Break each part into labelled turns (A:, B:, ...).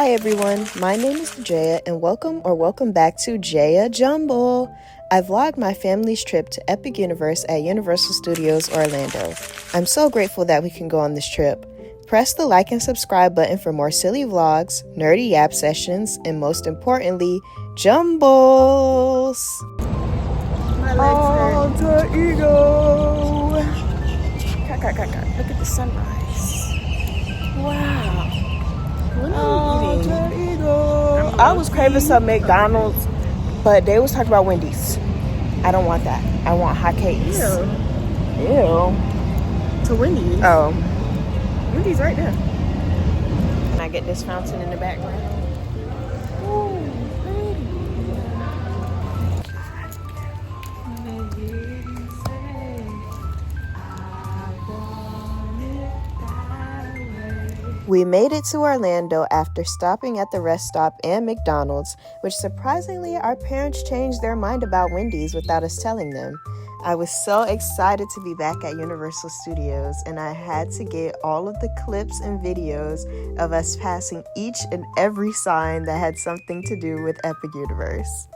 A: Hi everyone, my name is DeJaya and welcome back to Jaya Jumble. I vlogged my family's trip to Epic Universe at Universal Studios Orlando. I'm so grateful that we can go on this trip. Press the like and subscribe button for more silly vlogs, nerdy yap sessions, and most importantly, jumbles!
B: My legs hurt.
A: Alter ego! Look at the sunrise. Wow.
B: What are you eating?
A: Ego. I was craving some McDonald's, but they was talking about Wendy's. I don't want that. I want hot cakes.
B: Ew.
A: Ew.
B: To Wendy's.
A: Oh.
B: Wendy's right there.
A: Can I get this fountain in the background? We made it to Orlando after stopping at the rest stop and McDonald's, which surprisingly our parents changed their mind about Wendy's without us telling them. I was so excited to be back at Universal Studios, and I had to get all of the clips and videos of us passing each and every sign that had something to do with Epic Universe.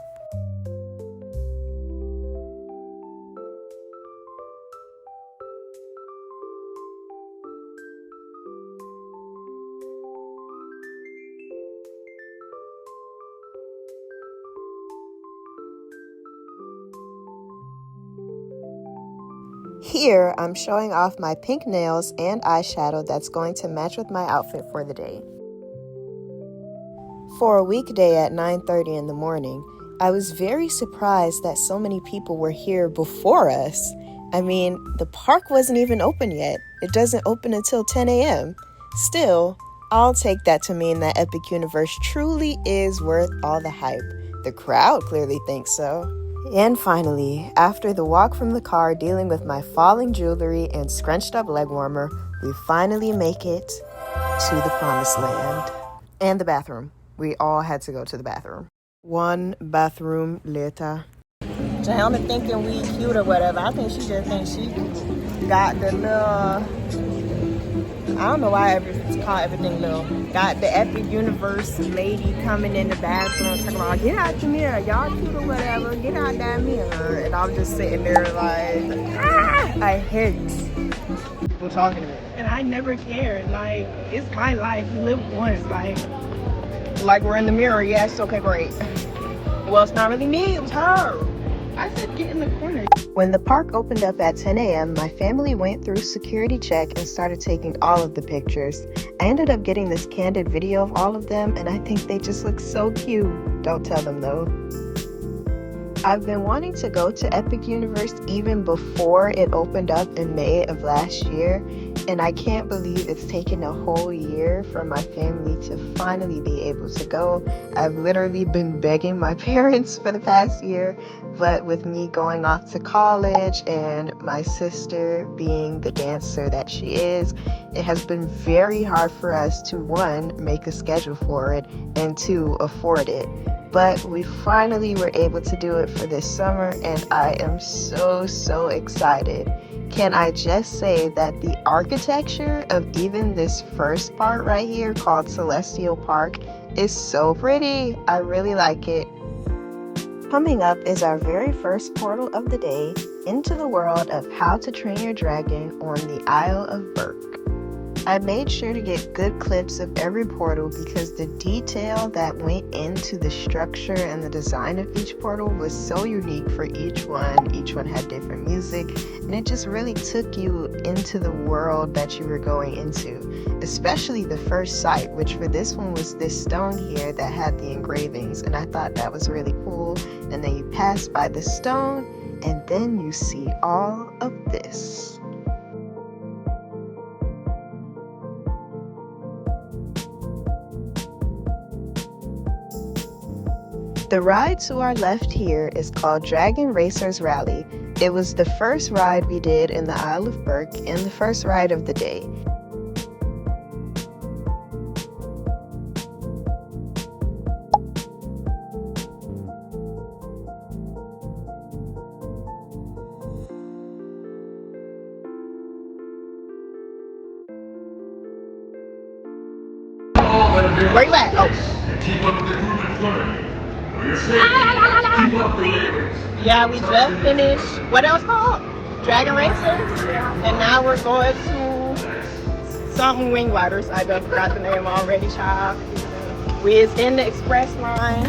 A: Here, I'm showing off my pink nails and eyeshadow that's going to match with my outfit for the day. For a weekday at 9:30 in the morning, I was very surprised that so many people were here before us. I mean, the park wasn't even open yet. It doesn't open until 10 a.m. Still, I'll take that to mean that Epic Universe truly is worth all the hype. The crowd clearly thinks so. And finally, after the walk from the car dealing with my falling jewelry and scrunched up leg warmer, we finally make it to the promised land. And the bathroom. We all had to go to the bathroom. One bathroom later.
B: Jaya thinking we cute or whatever. I think she just thinks she got the little... I don't know why it's called everything little. Got the Epic Universe lady coming in the bathroom talking about, get out the mirror, y'all cute or whatever, get out that mirror. And I'm just sitting there like, I hate people talking to me. And I never cared. Like, it's my life. We live once. Like we're in the mirror. Yes, okay, great. Well, it's not really me, it was her. I said, get in the corner.
A: When the park opened up at 10 a.m., my family went through security check and started taking all of the pictures. I ended up getting this candid video of all of them, and I think they just look so cute. Don't tell them though. I've been wanting to go to Epic Universe even before it opened up in May of last year, and I can't believe it's taken a whole year for my family to finally be able to go. I've literally been begging my parents for the past year, but with me going off to college and my sister being the dancer that she is, it has been very hard for us to, one, make a schedule for it, and two, afford it. But we finally were able to do it for this summer, and I am so excited. Can I just say that the architecture of even this first part right here called Celestial Park is so pretty. I really like it. Coming up is our very first portal of the day into the world of How to Train Your Dragon on the Isle of Berk. I made sure to get good clips of every portal because the detail that went into the structure and the design of each portal was so unique for each one. Each one had different music, and it just really took you into the world that you were going into, especially the first site, which for this one was this stone here that had the engravings, and I thought that was really cool. And then you pass by the stone, and then you see all of this. The ride to our left here is called Dragon Racers Rally. It was the first ride we did in the Isle of Berk and the first ride of the day.
B: Where you at? Oh. Yeah, we just finished. What else called? Dragon Racer. And now we're going to something wing riders. I just forgot the name already, child. We is in the express line.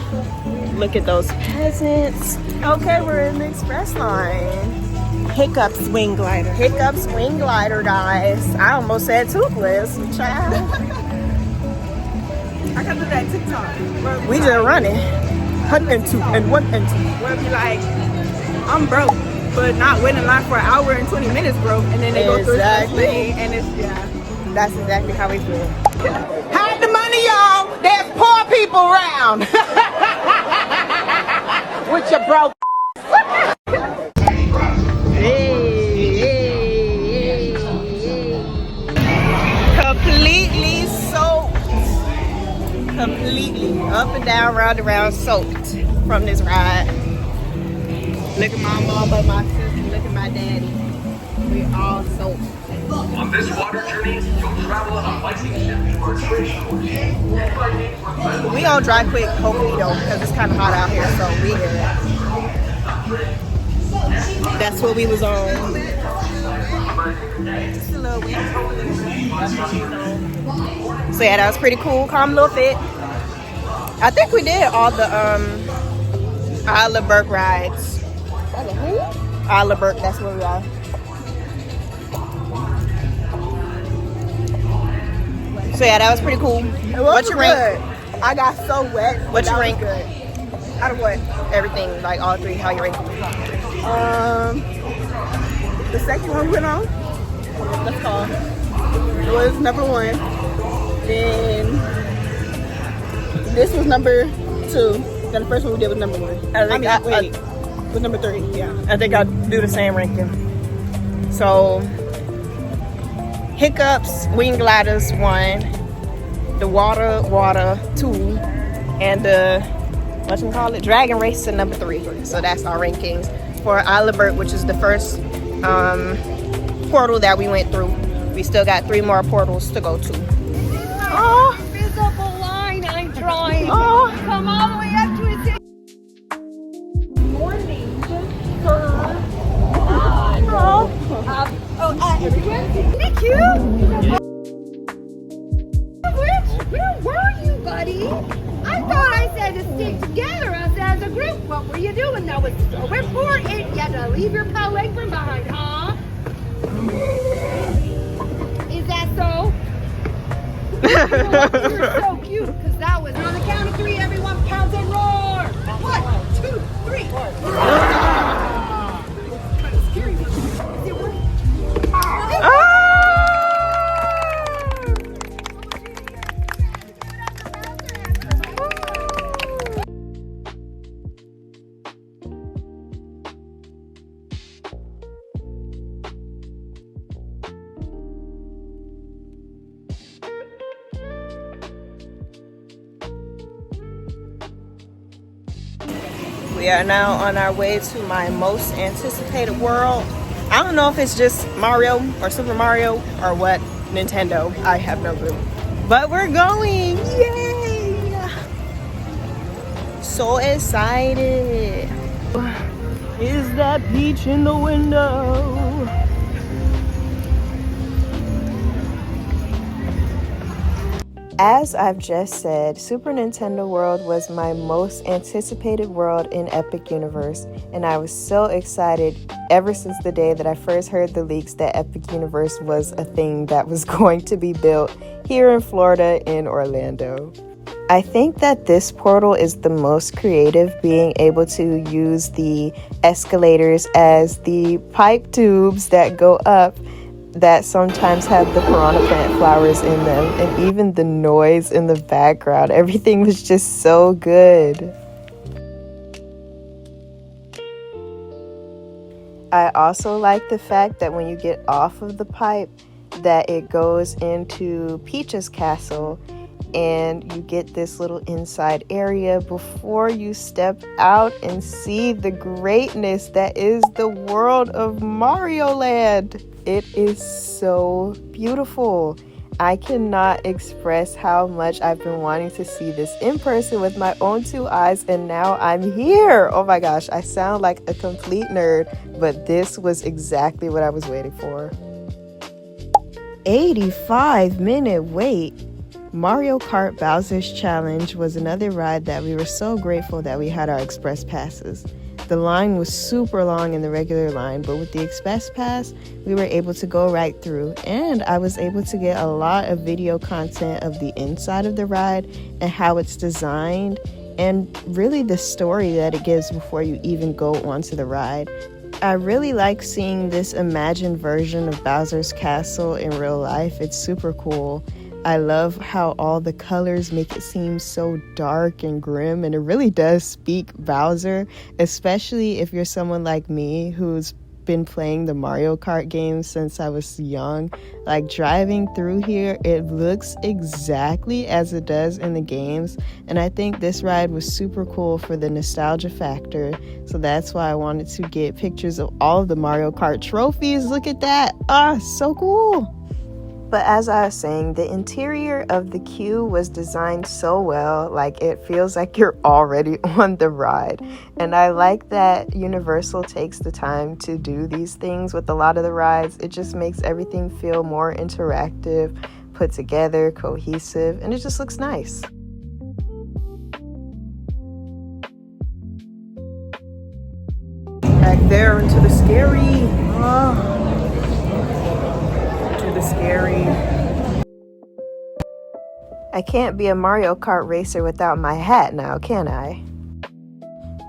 B: Look at those peasants. Okay, we're in the express line.
C: Hiccups wing glider.
B: Hiccups wing glider, guys. I almost said toothless, child.
C: I can do that TikTok.
B: We just running. 1 and 2 and 1 and 2.
C: Where it be like, I'm broke, but not waiting in line for an hour and 20 minutes broke, and then they go through this thing, and it's
B: That's exactly how we feel.
C: hide the money, y'all. There's poor people around. With your broke.
B: Completely soaked. Completely up and down, round and round, soaked from this ride. Look at my mama, my sister, look at my daddy. We all soaked.
D: On this water journey, you'll travel on a Viking ship to our trading course.
B: We gonna dry quick, hopefully though, because it's kind of hot out here, so we here. That's what we was on. Just a little wind. So yeah, that was pretty cool. Calm little fit. I think we did all the Isle of Berk rides. Isle of Berk, that's where we are. So yeah, that was pretty cool. What's your rank?
C: I got so wet.
B: What's your rank?
C: Good. Out of what?
B: Everything, like all three, how you rank?
C: The second one went on.
B: Let's call.
C: It was number 1. Then this was number 2. Then the first one we did was number 1. Was number 3. Yeah.
B: I think I'll do the same ranking. So, Hiccups, Wing Gliders 1, the Water 2, and the whatchamacallit, Dragon Racer number 3. So that's our rankings for Isle of Berk, which is the first portal that we went through. We still got 3 more portals to go to.
E: Oh, invisible line I'm drawing.
B: Oh.
E: Come all the way up to its morning, sir. Thank you. Where were you, buddy? I thought I said to stick together us as a group. What were you doing? That was so important. You had to leave your pal apron behind, huh? Is that so? You're so cute, because that was on the count of 3, everyone counts and roar. 1, 2, 3. Kind of scary. Is it working?
B: We are now on our way to my most anticipated world. I don't know if it's just Mario or Super Mario or what, Nintendo. I have no clue. But we're going! Yay! So excited. Is that peach in the window? As I've just said, Super Nintendo World was my most anticipated world in Epic Universe, and I was so excited ever since the day that I first heard the leaks that Epic Universe was a thing that was going to be built here in Florida in Orlando. I think that this portal is the most creative, being able to use the escalators as the pipe tubes that go up that sometimes have the piranha plant flowers in them, and even the noise in the background. Everything was just so good. I also like the fact that when you get off of the pipe that it goes into Peach's castle and you get this little inside area before you step out and see the greatness that is the world of Mario Land. It is so beautiful.
A: I cannot express how much I've been wanting to see this in person with my own 2 eyes, and now I'm here. Oh my gosh, I sound like a complete nerd, but this was exactly what I was waiting for. 85-minute wait. Mario Kart Bowser's Challenge was another ride that we were so grateful that we had our express passes. The line was super long in the regular line, but with the express pass, we were able to go right through, and I was able to get a lot of video content of the inside of the ride and how it's designed, and really the story that it gives before you even go onto the ride. I really like seeing this imagined version of Bowser's Castle in real life. It's super cool. I love how all the colors make it seem so dark and grim, and it really does speak Bowser, especially if you're someone like me who's been playing the Mario Kart games since I was young. Like, driving through here, it looks exactly as it does in the games, and I think this ride was super cool for the nostalgia factor, so that's why I wanted to get pictures of all of the Mario Kart trophies. Look at that! So cool! But as I was saying, the interior of the queue was designed so well, like it feels like you're already on the ride. And I like that Universal takes the time to do these things with a lot of the rides. It just makes everything feel more interactive, put together, cohesive, and it just looks nice.
B: Back there into the scary. Scary.
A: I can't be a Mario Kart racer without my hat now, can I?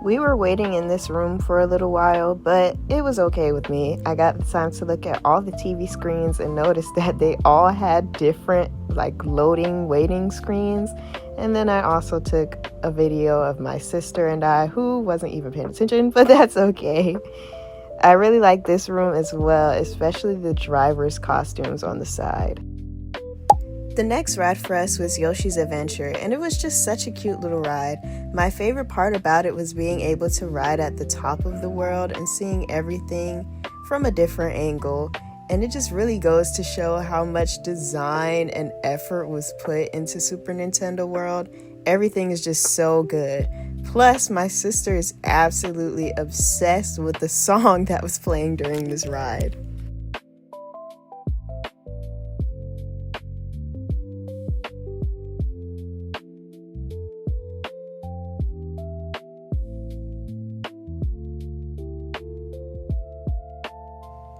A: We were waiting in this room for a little while, but it was okay with me. I got the time to look at all the TV screens and noticed that they all had different loading, waiting screens. And then I also took a video of my sister and I, who wasn't even paying attention, but that's okay. I really like this room as well, especially the driver's costumes on the side. The next ride for us was Yoshi's Adventure, and it was just such a cute little ride. My favorite part about it was being able to ride at the top of the world and seeing everything from a different angle. And it just really goes to show how much design and effort was put into Super Nintendo World. Everything is just so good. Plus, my sister is absolutely obsessed with the song that was playing during this ride.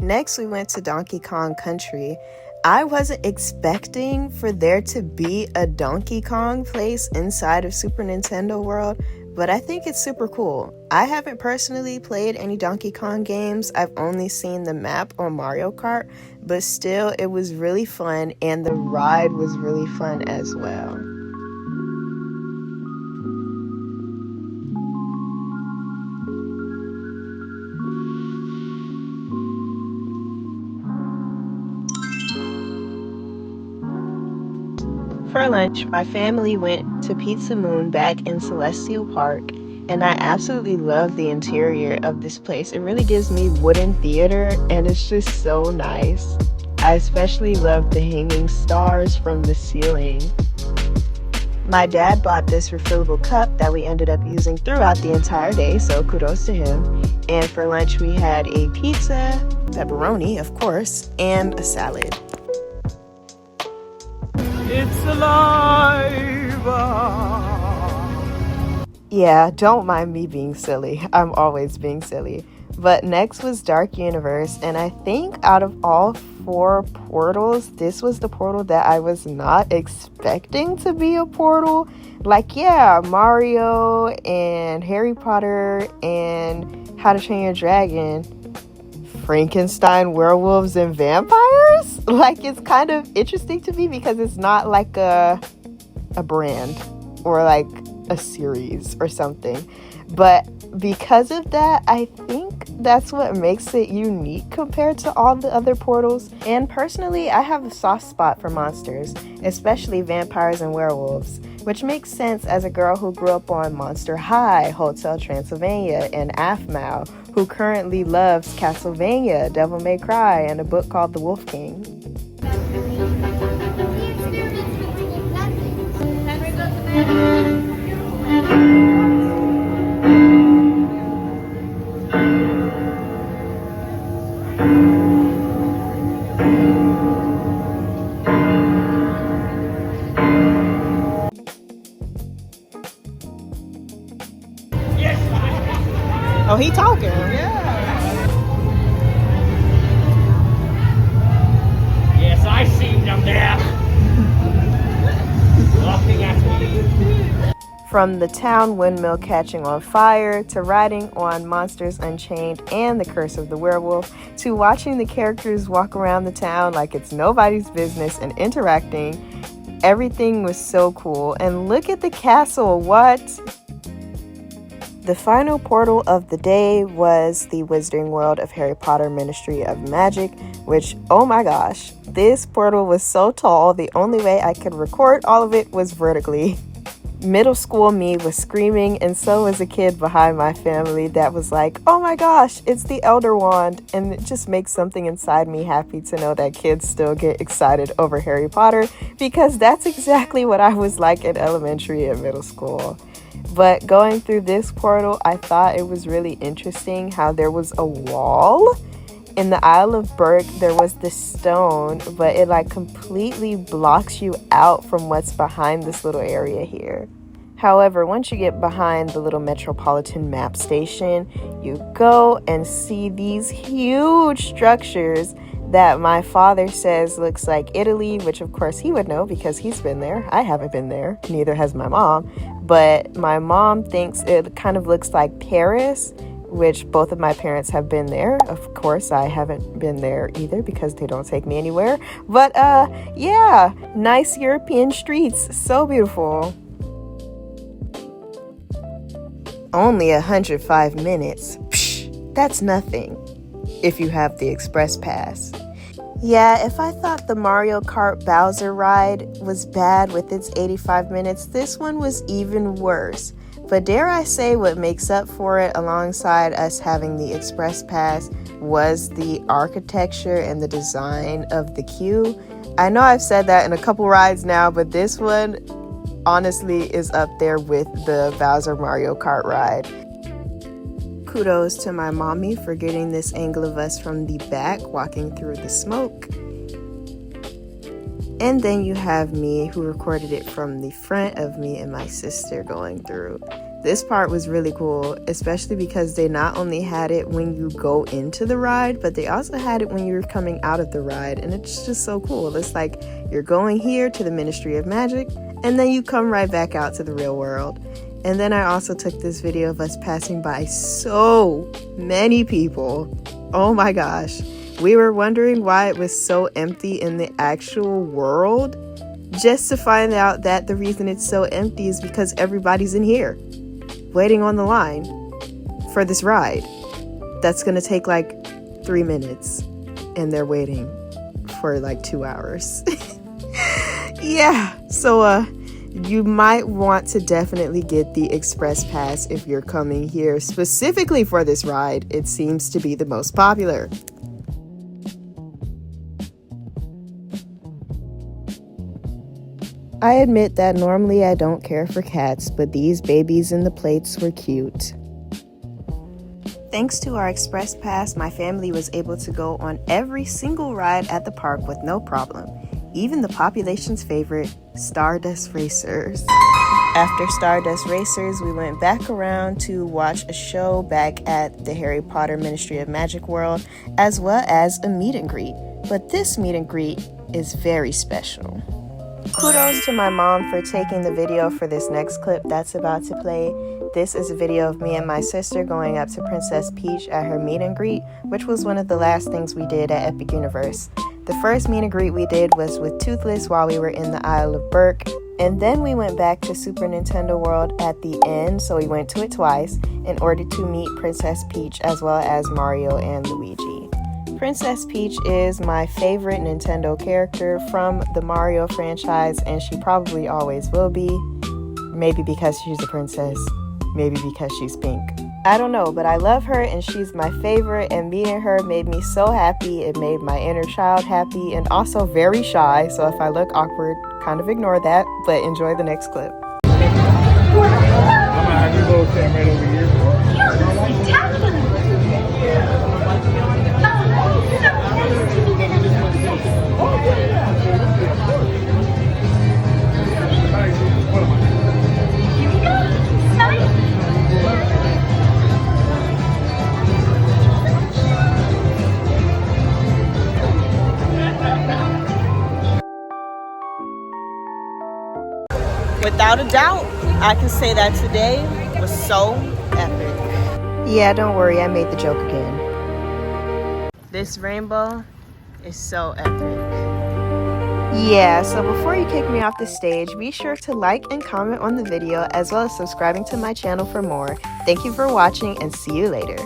A: Next, we went to Donkey Kong Country. I wasn't expecting for there to be a Donkey Kong place inside of Super Nintendo World, but I think it's super cool. I haven't personally played any Donkey Kong games. I've only seen the map on Mario Kart, but still, it was really fun, and the ride was really fun as well. For lunch, my family went to Pizza Moon back in Celestial Park, and I absolutely love the interior of this place. It really gives me wooden theater, and it's just so nice. I especially love the hanging stars from the ceiling. My dad bought this refillable cup that we ended up using throughout the entire day, so kudos to him. And for lunch, we had a pizza, pepperoni, of course, and a salad.
B: It's alive!
A: Yeah, don't mind me being silly. I'm always being silly. But next was Dark Universe, and I think out of all 4 portals, this was the portal that I was not expecting to be a portal. Mario and Harry Potter and How to Train Your Dragon, Frankenstein, werewolves, and vampires? It's kind of interesting to me because it's not like a brand or like a series or something. But because of that, I think that's what makes it unique compared to all the other portals. And personally, I have a soft spot for monsters, especially vampires and werewolves, which makes sense as a girl who grew up on Monster High, Hotel Transylvania, and Aphmau, who currently loves Castlevania, Devil May Cry, and a book called The Wolf King.
B: Oh, he talking.
F: Yes, I seen them there. Laughing at me.
A: From the town windmill catching on fire, to riding on Monsters Unchained and The Curse of the Werewolf, to watching the characters walk around the town like it's nobody's business and interacting, everything was so cool. And look at the castle, what? The final portal of the day was the Wizarding World of Harry Potter Ministry of Magic, which, oh my gosh, this portal was so tall, the only way I could record all of it was vertically. Middle school me was screaming, and so was a kid behind my family that was like, oh my gosh, it's the Elder Wand, and it just makes something inside me happy to know that kids still get excited over Harry Potter, because that's exactly what I was like in elementary and middle school. But going through this portal, I thought it was really interesting how there was a wall. In the Isle of Berk, there was this stone, but it like completely blocks you out from what's behind this little area here. However, once you get behind the little metropolitan map station, you go and see these huge structures that my father says looks like Italy, which of course he would know because he's been there. I haven't been there, neither has my mom, but my mom thinks it kind of looks like Paris, which both of my parents have been there. Of course, I haven't been there either because they don't take me anywhere. But yeah, nice European streets, so beautiful. Only 105 minutes. Psh, that's nothing if you have the express pass. Yeah, if I thought the Mario Kart Bowser ride was bad with its 85 minutes, this one was even worse. But dare I say what makes up for it alongside us having the express pass was the architecture and the design of the queue. I know I've said that in a couple rides now, but this one honestly is up there with the Bowser Mario Kart ride. Kudos to my mommy for getting this angle of us from the back walking through the smoke. And then you have me who recorded it from the front of me and my sister going through. This part was really cool, especially because they not only had it when you go into the ride, but they also had it when you're coming out of the ride. And it's just so cool. It's like you're going here to the Ministry of Magic, and then you come right back out to the real world. And then I also took this video of us passing by so many people. Oh my gosh. We were wondering why it was so empty in the actual world, just to find out that the reason it's so empty is because everybody's in here, waiting on the line for this ride. That's gonna take like 3 minutes, and they're waiting for like 2 hours. Yeah, so you might want to definitely get the express pass if you're coming here specifically for this ride. It seems to be the most popular. I admit that normally I don't care for cats, but these babies in the plates were cute. Thanks to our express pass, my family was able to go on every single ride at the park with no problem. Even the population's favorite, Stardust Racers. After Stardust Racers, we went back around to watch a show back at the Harry Potter Ministry of Magic World, as well as a meet and greet. But this meet and greet is very special. Kudos to my mom for taking the video for this next clip that's about to play. This is a video of me and my sister going up to Princess Peach at her meet and greet, which was one of the last things we did at Epic Universe. The first meet and greet we did was with Toothless while we were in the Isle of Berk, and then we went back to Super Nintendo World at the end, so we went to it twice in order to meet Princess Peach as well as Mario and Luigi. Princess Peach is my favorite Nintendo character from the Mario franchise, and she probably always will be. Maybe because she's a princess, maybe because she's pink. I don't know, but I love her and she's my favorite, and meeting her made me so happy. It made my inner child happy and also very shy, so if I look awkward, kind of ignore that, but enjoy the next clip.
G: I'm right over here.
E: Yeah, spectacular. Oh, so nice to meet another princess. Oh, yeah. Here we go. Smile.
B: Without a doubt, I can say that today was so epic.
A: Yeah, don't worry, I made the joke again.
B: This rainbow is so epic.
A: Yeah, so before you kick me off the stage, be sure to like and comment on the video as well as subscribing to my channel for more. Thank you for watching and see you later.